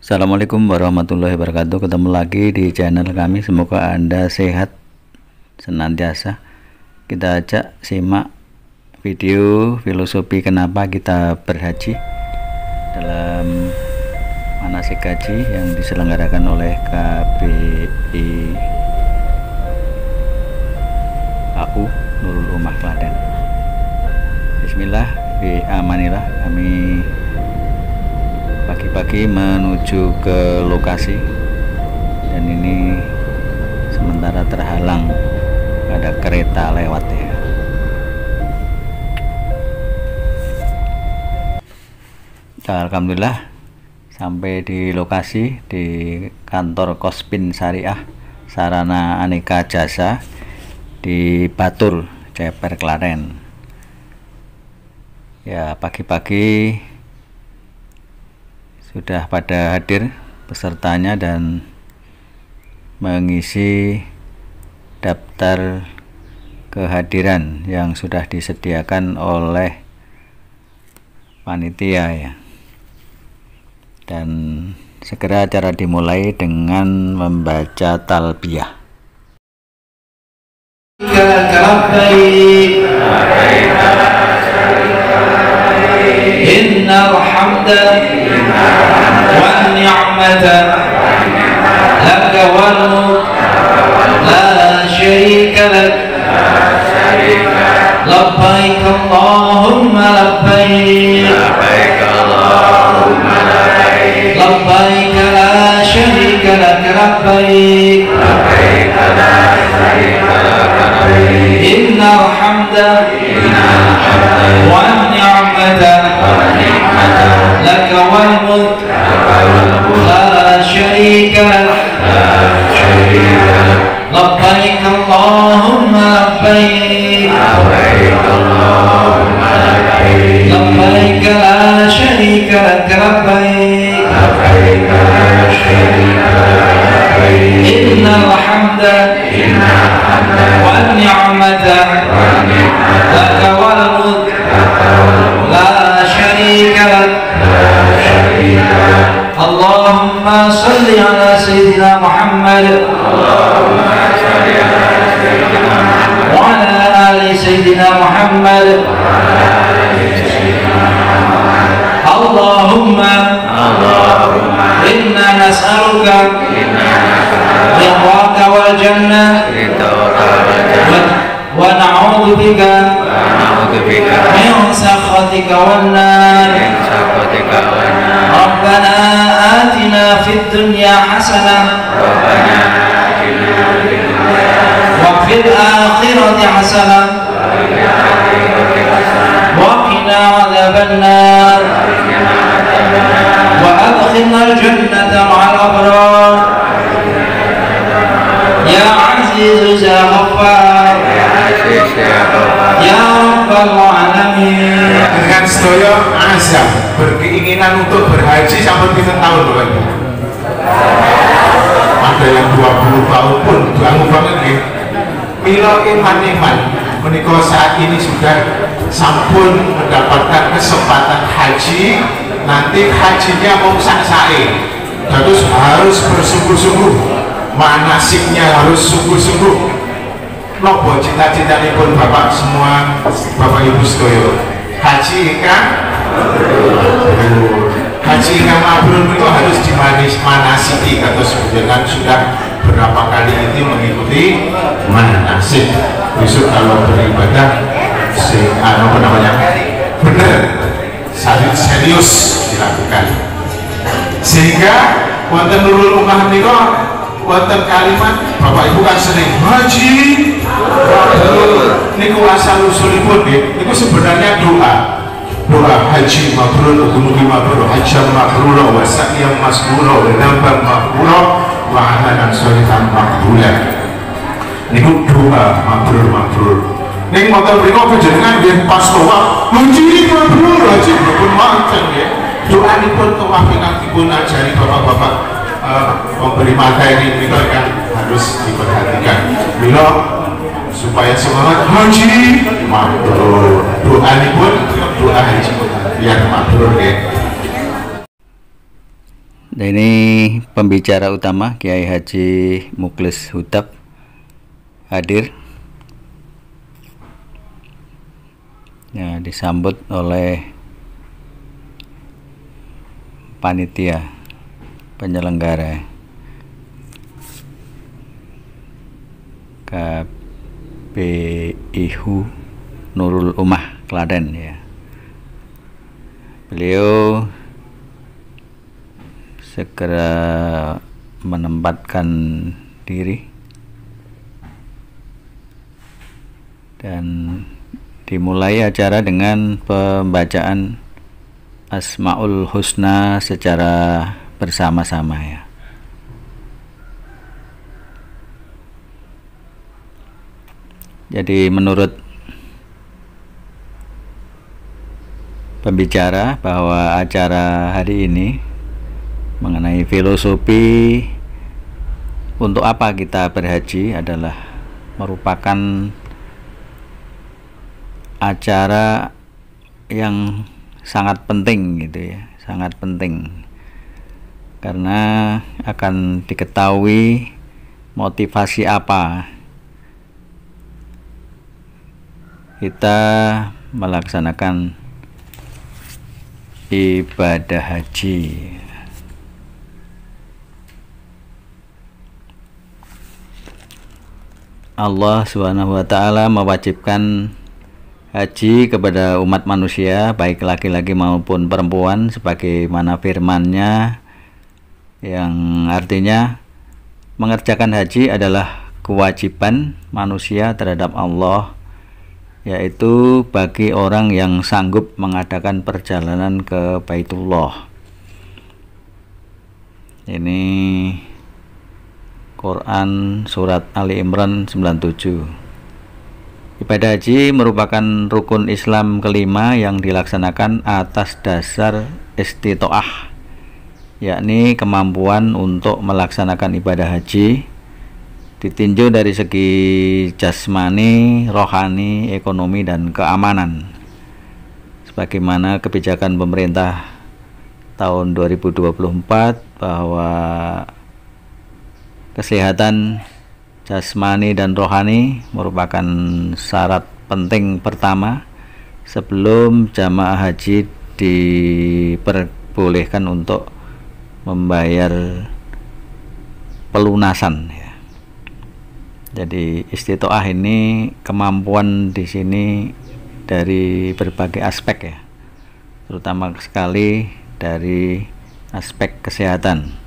Assalamualaikum warahmatullahi wabarakatuh. Ketemu lagi di channel kami. Semoga Anda sehat senantiasa. Kita ajak simak video filosofi kenapa kita berhaji dalam manasik haji yang diselenggarakan oleh KBI AU Nurul Ummah Klaten. Bismillah, bi amanillah. Kami pagi-pagi menuju ke lokasi dan ini sementara terhalang, ada kereta lewat ya. Alhamdulillah sampai di lokasi di kantor Kospin Syariah Sarana Aneka Jasa di Batur, Ceper, Klaten. Ya, pagi-pagi sudah pada hadir pesertanya dan mengisi daftar kehadiran yang sudah disediakan oleh panitia ya. Dan segera acara dimulai dengan membaca talbiyah. Innal hamda wan ni'mata laka wal mulk la syarika lak labbaik Allahumma labbaik labbaik la syarika lak labbaik innal hamda wan ni'mata laka wal mulk la syarika lak labbaik Allahumma labbaik labbaik la syarika lak labbaik innal hamda wan ni'mata laka wal mulk la syarika lak. Allahumma salli ala sayyidina Muhammad wa ala ali sayyidina Muhammad. Allahumma inna nas'aluka ridwaka wal jannah wa na'udzu bika min sakhatika wan nar. Rabbana atina fid dunya hasanah wa fil akhirati hasanah wa qina adzaban nar wa adkhilna al jannata ma'al abrar ya aziz ya ghaffar ya rabbal alamin. Dengan sedaya azam berkeinginan untuk berhaji sampai kita tahun Bapak Ibu. Ada yang 20 tahun pun bangun banget ya. Mila iman menikah saat ini sudah sampun mendapatkan kesempatan haji. Nanti hajinya mau saksai, terus harus bersungguh-sungguh, manasiknya harus sungguh-sungguh. Nopo cita-citanya pun Bapak semua, Bapak Ibu sedaya haji kan? Haji yang mabrur itu harus dimanasiki atau sebenarnya sudah berapa kali itu mengikuti manasik. Besok kalau beribadah apa namanya benar, serius dilakukan, sehingga wonten Nurul Ummah menika wonten kalimat Bapak Ibu kan sering haji niku asal usulipun niku sebenarnya doa haji mabrur, mugi mabrur, hajjam mabrur, wa sa'yam masbura, wa nambang mabrur, wa amalan sholihan maqbulan. Niku doa mabrur. Ning motor mriku panjenengan nggih pas tawaf haji mabrur, haji pun manten nggih. Doanipun tawaf ingkang dipun ajari bapak-bapak pemberi materi ini kan harus diperhatikan. Mila supaya semangat haji mabrur, doanipun doa haji biar mabrur ya. Nah, ini pembicara utama Kiai Haji Mukhlis Hutap hadir, ya, disambut oleh panitia penyelenggara KBIHU Nurul Ummah Klaten, ya. Beliau segera menempatkan diri dan dimulai acara dengan pembacaan Asmaul Husna secara bersama-sama, ya. Jadi menurut pembicara bahwa acara hari ini mengenai filosofi untuk apa kita berhaji adalah merupakan acara yang sangat penting, gitu ya, sangat penting, karena akan diketahui motivasi apa kita melaksanakan ibadah haji. Allah Subhanahu wa ta'ala mewajibkan haji kepada umat manusia, baik laki-laki maupun perempuan, sebagaimana firman-Nya yang artinya mengerjakan haji adalah kewajiban manusia terhadap Allah, yaitu bagi orang yang sanggup mengadakan perjalanan ke Baitullah. Ini Quran surat Ali Imran 97. Ibadah haji merupakan rukun Islam kelima yang dilaksanakan atas dasar istitoah, yakni kemampuan untuk melaksanakan ibadah haji ditinjau dari segi jasmani, rohani, ekonomi, dan keamanan, sebagaimana kebijakan pemerintah tahun 2024 bahwa kesehatan jasmani dan rohani merupakan syarat penting pertama sebelum jamaah haji diperbolehkan untuk membayar pelunasan, ya. Jadi istitoah ini kemampuan di sini dari berbagai aspek, ya, terutama sekali dari aspek kesehatan.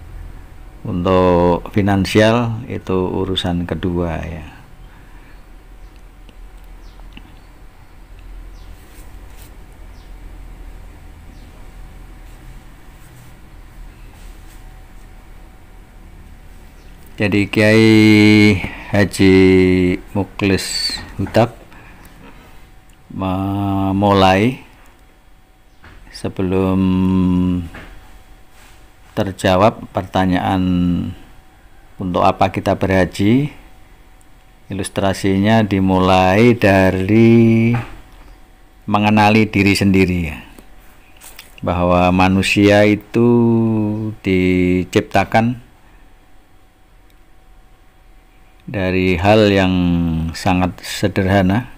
Untuk finansial itu urusan kedua, ya. Jadi Kiai Haji Mukhlis Hutap memulai, sebelum terjawab pertanyaan untuk apa kita berhaji, ilustrasinya dimulai dari mengenali diri sendiri, ya, bahwa manusia itu diciptakan dari hal yang sangat sederhana,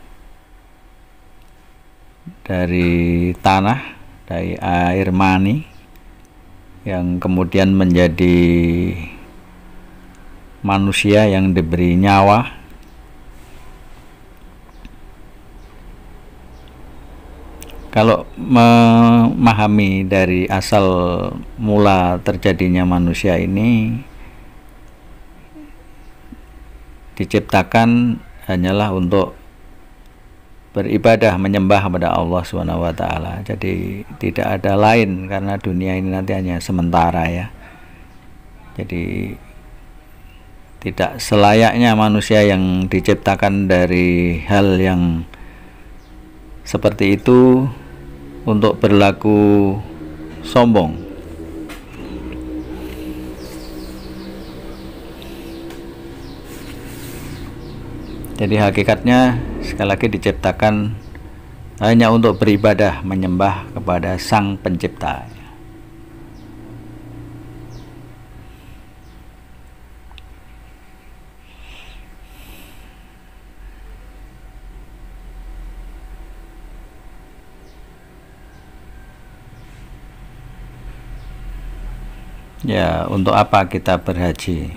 dari tanah, dari air mani, yang kemudian menjadi manusia yang diberi nyawa. Kalau memahami dari asal mula terjadinya manusia ini, diciptakan hanyalah untuk beribadah, menyembah kepada Allah Subhanahu wa ta'ala. Jadi tidak ada lain, karena dunia ini nanti hanya sementara, ya. Jadi tidak selayaknya manusia yang diciptakan dari hal yang seperti itu untuk berlaku sombong. Jadi hakikatnya sekali lagi diciptakan hanya untuk beribadah, menyembah kepada Sang Pencipta. Ya, untuk apa kita berhaji?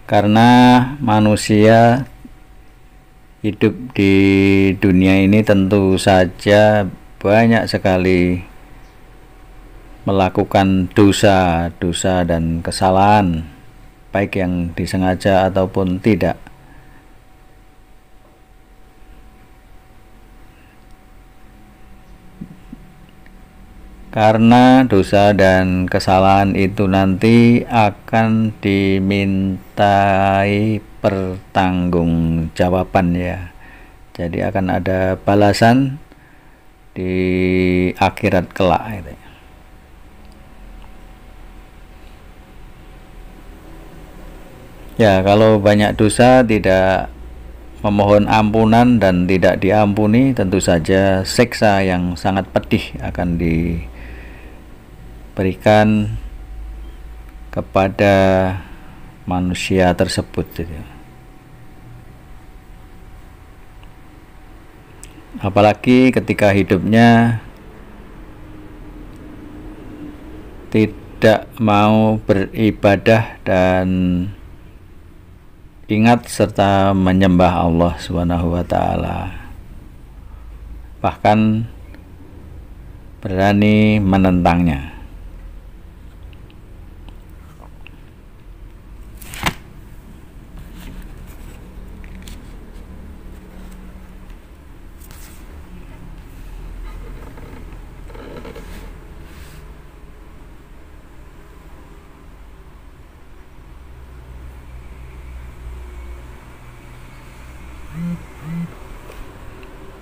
Karena manusia hidup di dunia ini tentu saja banyak sekali melakukan dosa-dosa dan kesalahan, baik yang disengaja ataupun tidak. Karena dosa dan kesalahan itu nanti akan dimintai pertanggungjawaban ya. Jadi akan ada balasan di akhirat kelak itu. Ya, kalau banyak dosa tidak memohon ampunan dan tidak diampuni, tentu saja siksa yang sangat pedih akan diberikan kepada manusia tersebut gitu. Apalagi ketika hidupnya tidak mau beribadah dan ingat serta menyembah Allah Subhanahu wa taala. Bahkan berani menentangnya.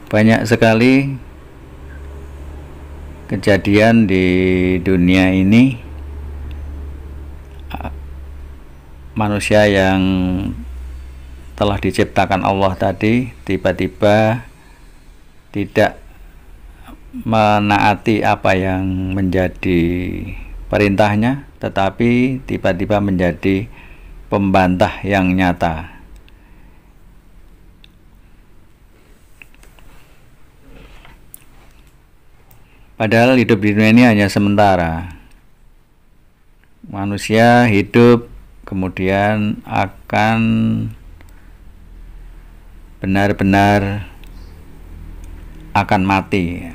Banyak sekali kejadian di dunia ini, manusia yang telah diciptakan Allah tadi tiba-tiba tidak menaati apa yang menjadi perintahnya, tetapi tiba-tiba menjadi pembantah yang nyata. Padahal hidup di dunia ini hanya sementara. Manusia hidup kemudian akan benar-benar akan mati,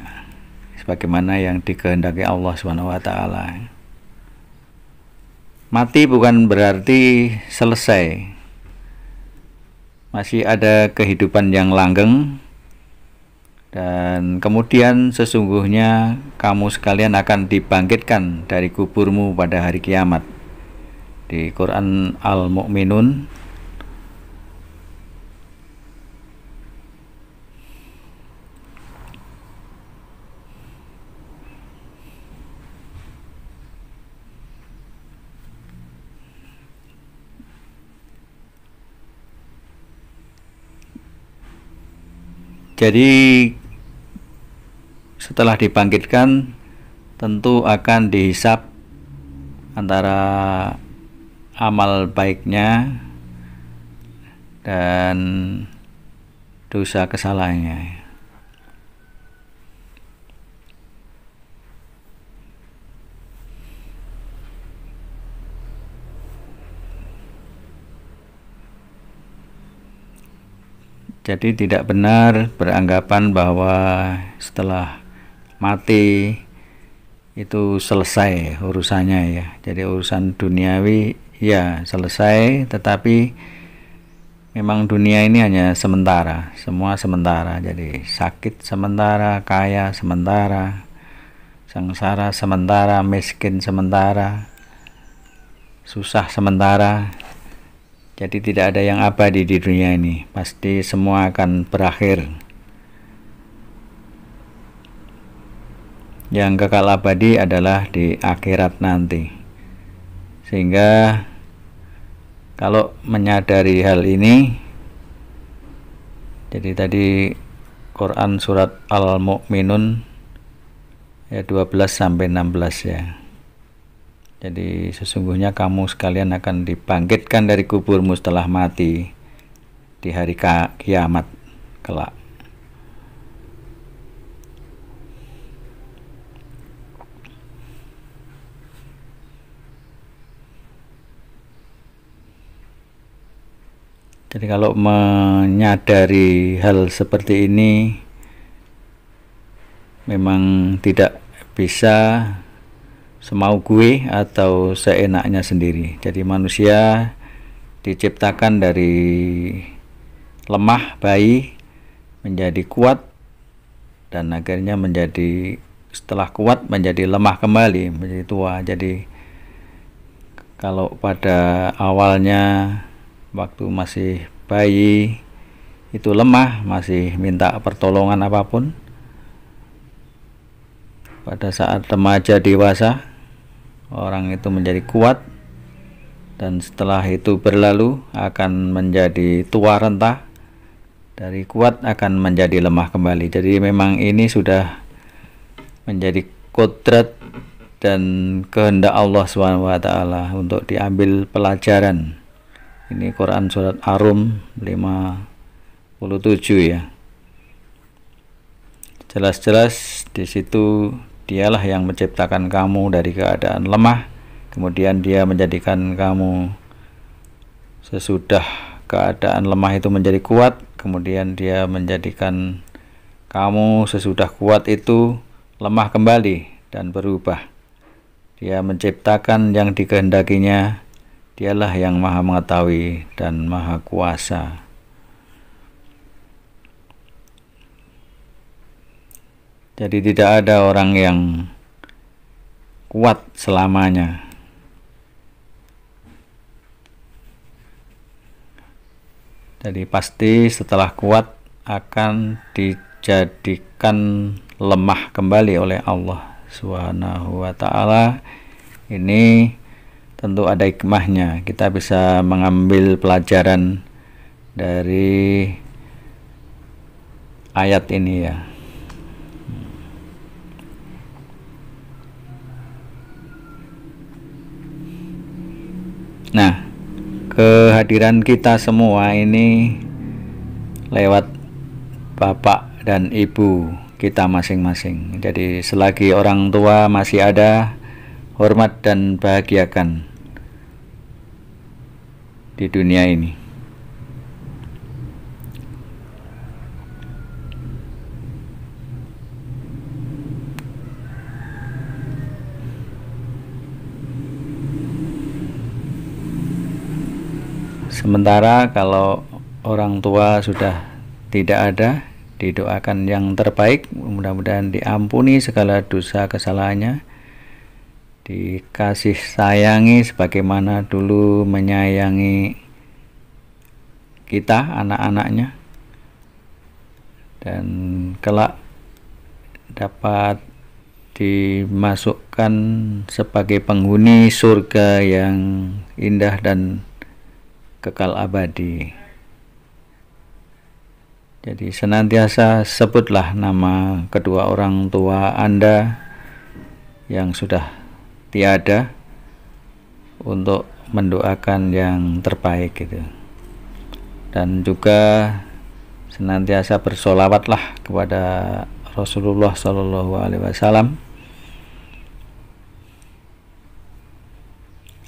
sebagaimana yang dikehendaki Allah SWT. Mati bukan berarti selesai. Masih ada kehidupan yang langgeng. Dan kemudian sesungguhnya kamu sekalian akan dibangkitkan dari kuburmu pada hari kiamat. Di Quran Al-Mu'minun jadi setelah dibangkitkan tentu akan dihisap antara amal baiknya dan dosa kesalahannya. Jadi tidak benar beranggapan bahwa setelah mati itu selesai urusannya ya. Jadi urusan duniawi ya selesai, tetapi memang dunia ini hanya sementara, semua sementara. Jadi sakit sementara, kaya sementara, sengsara sementara, miskin sementara, susah sementara. Jadi tidak ada yang abadi di dunia ini, pasti semua akan berakhir. Yang kekal abadi adalah di akhirat nanti. Sehingga kalau menyadari hal ini, jadi tadi Quran surat Al-Mu'minun ayat 12 sampai 16 ya. Jadi sesungguhnya kamu sekalian akan dibangkitkan dari kuburmu setelah mati di hari kiamat kelak. Jadi kalau menyadari hal seperti ini memang tidak bisa semau gue atau seenaknya sendiri. Jadi manusia diciptakan dari lemah bayi menjadi kuat dan akhirnya setelah kuat menjadi lemah kembali, menjadi tua. Jadi kalau pada awalnya waktu masih bayi itu lemah, masih minta pertolongan apapun, pada saat remaja dewasa orang itu menjadi kuat, dan setelah itu berlalu akan menjadi tua renta, dari kuat akan menjadi lemah kembali. Jadi memang ini sudah menjadi kodrat dan kehendak Allah SWT untuk diambil pelajaran. Ini Quran surat Ar-Rum 57 ya. Jelas-jelas di situ dialah yang menciptakan kamu dari keadaan lemah, kemudian dia menjadikan kamu sesudah keadaan lemah itu menjadi kuat, kemudian dia menjadikan kamu sesudah kuat itu lemah kembali dan berubah. Dia menciptakan yang dikehendakinya. Dialah yang maha mengetahui dan maha kuasa. Jadi tidak ada orang yang kuat selamanya. Jadi pasti setelah kuat akan dijadikan lemah kembali oleh Allah Subhanahu wa ta'ala. Ini tentu ada hikmahnya. Kita bisa mengambil pelajaran dari ayat ini ya. Nah, kehadiran kita semua ini lewat bapak dan ibu kita masing-masing. Jadi selagi orang tua masih ada, hormat dan bahagiakan di dunia ini. Sementara kalau orang tua sudah tidak ada, didoakan yang terbaik, mudah-mudahan diampuni segala dosa kesalahannya, dikasih sayangi sebagaimana dulu menyayangi kita, anak-anaknya, dan kelak dapat dimasukkan sebagai penghuni surga yang indah dan kekal abadi. Jadi senantiasa sebutlah nama kedua orang tua Anda yang sudah tiada untuk mendoakan yang terbaik gitu. Dan juga senantiasa bersolawatlah kepada Rasulullah SAW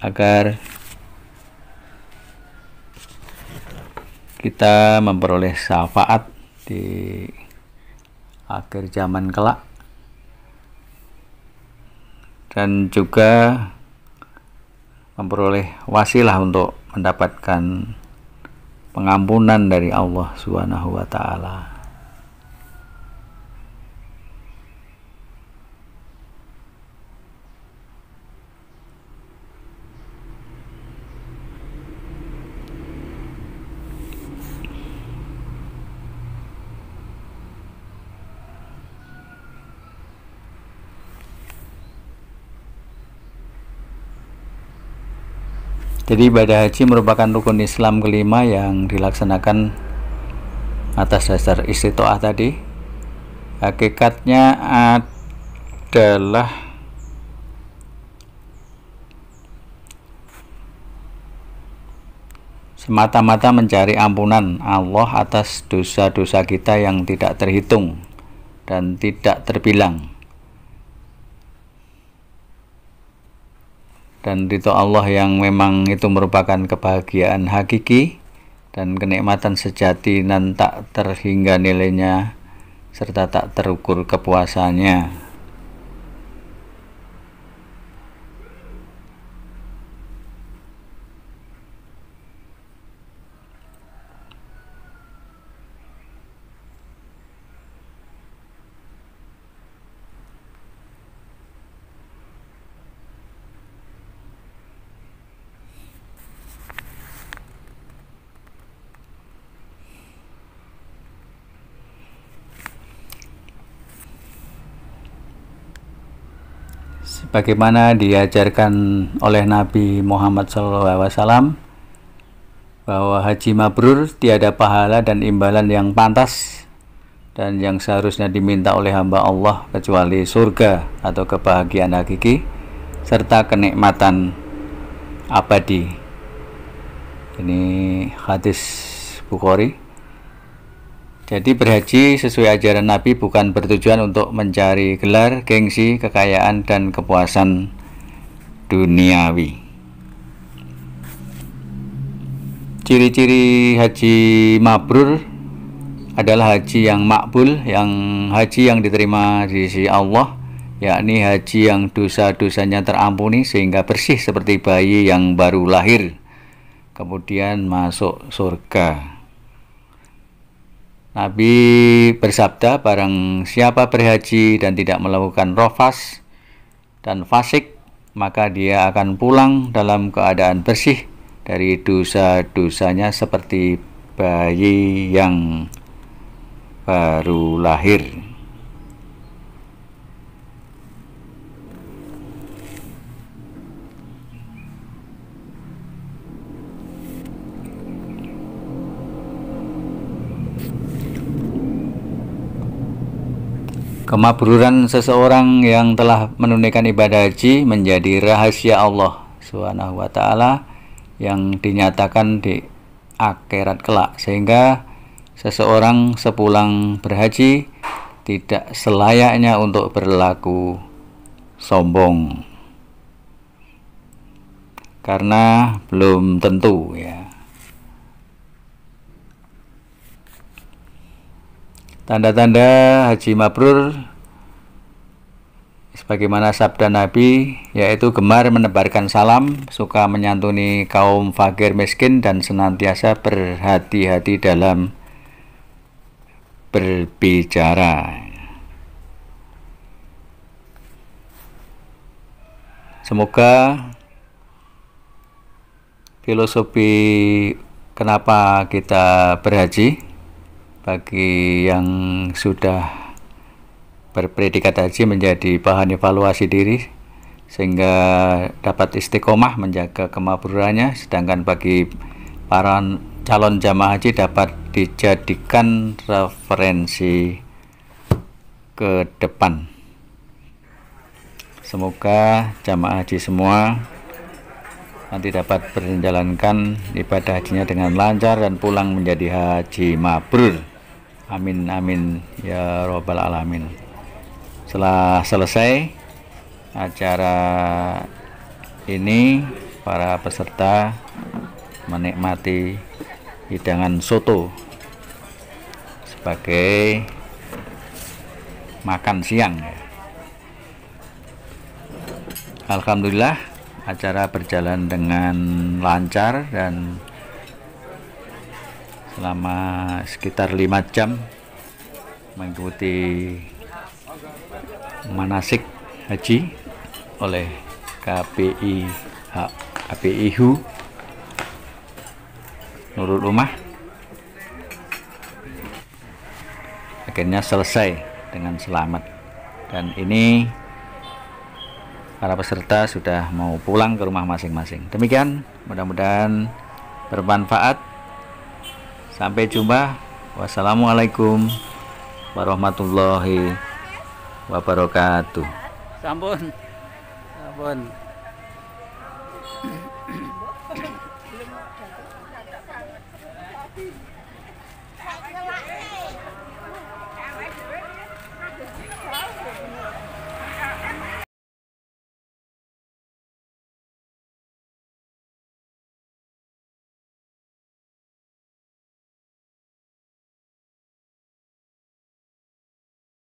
agar kita memperoleh syafaat di akhir zaman kelak, dan juga memperoleh wasilah untuk mendapatkan pengampunan dari Allah Subhanahu wa ta'ala. Jadi ibadah haji merupakan rukun Islam kelima yang dilaksanakan atas dasar istitoah tadi. Hakikatnya adalah semata-mata mencari ampunan Allah atas dosa-dosa kita yang tidak terhitung dan tidak terbilang. Dan ridho Allah yang memang itu merupakan kebahagiaan hakiki dan kenikmatan sejati dan tak terhingga nilainya serta tak terukur kepuasannya. Sebagaimana diajarkan oleh Nabi Muhammad SAW bahwa haji mabrur tiada pahala dan imbalan yang pantas dan yang seharusnya diminta oleh hamba Allah kecuali surga atau kebahagiaan hakiki serta kenikmatan abadi. Ini hadis Bukhari. Jadi berhaji sesuai ajaran Nabi bukan bertujuan untuk mencari gelar, gengsi, kekayaan, dan kepuasan duniawi. Ciri-ciri haji mabrur adalah haji yang makbul, haji yang diterima di sisi Allah, yakni haji yang dosa-dosanya terampuni sehingga bersih seperti bayi yang baru lahir, kemudian masuk surga. Nabi bersabda, barang siapa berhaji dan tidak melakukan rafas dan fasik, maka dia akan pulang dalam keadaan bersih dari dosa-dosanya seperti bayi yang baru lahir. Kemabruran seseorang yang telah menunaikan ibadah haji menjadi rahasia Allah Subhanahu wa Ta'ala yang dinyatakan di akhirat kelak, sehingga seseorang sepulang berhaji tidak selayaknya untuk berlaku sombong, karena belum tentu ya. Tanda-tanda haji mabrur sebagaimana sabda Nabi, yaitu gemar menebarkan salam, suka menyantuni kaum fakir miskin, dan senantiasa berhati-hati dalam berbicara. Semoga filosofi kenapa kita berhaji bagi yang sudah berpredikat haji menjadi bahan evaluasi diri, sehingga dapat istiqomah menjaga kemabrurannya, sedangkan bagi para calon jamaah haji dapat dijadikan referensi ke depan. Semoga jamaah haji semua nanti dapat menjalankan ibadah hajinya dengan lancar dan pulang menjadi haji mabrur. Amin amin ya robbal alamin. Setelah selesai acara ini, para peserta menikmati hidangan soto sebagai makan siang. Alhamdulillah acara berjalan dengan lancar dan selama sekitar 5 jam mengikuti manasik haji oleh KPIHU Nurul Ummah. Akhirnya selesai dengan selamat, dan ini para peserta sudah mau pulang ke rumah masing-masing. Demikian, mudah-mudahan bermanfaat. Sampai jumpa. Wassalamualaikum warahmatullahi wabarakatuh. Sampun. Sampun. Thank you.